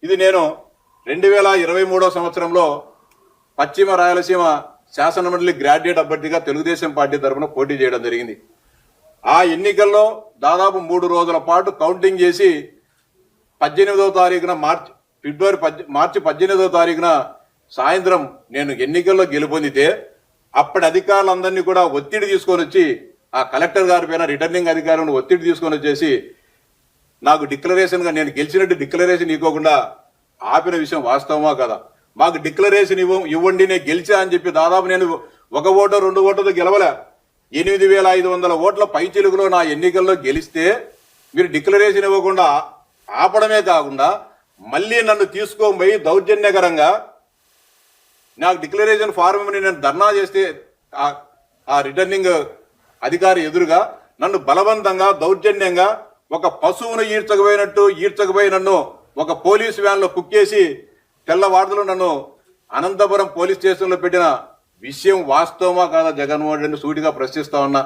ఇది నేను 2023 సంవత్సరంలో పశ్చిమ రాయలసీమ శాసనమండలి గ్రాడ్యుయేట్ అభ్యర్థిగా తెలుగుదేశం పార్టీ తరఫున పోటీ చేయడం జరిగింది. ఆ ఎన్నికల్లో దాదాపు 3 రోజుల పాటు కౌంటింగ్ చేసి 18వ తారీఖున మార్చి 18వ తారీఖున సాయంత్రం నేను ఎన్నికల్లో గెలుపొందితే అప్పటి అధికారులందరినీ కూడా ఒత్తిడి తీసుకొని వచ్చి ఆ కలెక్టర్ గారి పైన రిటర్నింగ్ అధికారులను ఒత్తిడి తీసుకొని వచ్చేసి నాకు డిక్లరేషన్గా నేను గెలిచినట్టు డిక్లరేషన్ ఇవ్వకుండా ఆపిన విషయం వాస్తవమా కదా? మాకు డిక్లరేషన్ ఇవ్వండి నేను గెలిచా అని చెప్పి దాదాపు నేను 1 ఓటు 2 ఓటుతో గెలవలే. 8,500 ఓట్ల పైచిలుగులో నా ఎన్నికల్లో గెలిస్తే మీరు డిక్లరేషన్ ఇవ్వకుండా ఆపడమే కాకుండా మళ్ళీ నన్ను తీసుకోబోయి దౌర్జన్యకరంగా నాకు డిక్లరేషన్ ఫారం నేను ధర్నా చేస్తే ఆ రిటర్నింగ్ అధికారి ఎదురుగా నన్ను బలవంతంగా దౌర్జన్యంగా ఒక పశువును ఈడ్చకపోయి నన్ను ఒక పోలీసు వ్యాన్ లో కుక్కేసి తెల్లవార్తలు నన్ను అనంతపురం పోలీస్ స్టేషన్ లో పెట్టిన విషయం వాస్తవమా కాదా జగన్మోహన్ రెడ్డిని సూటిగా ప్రశ్నిస్తా ఉన్నా.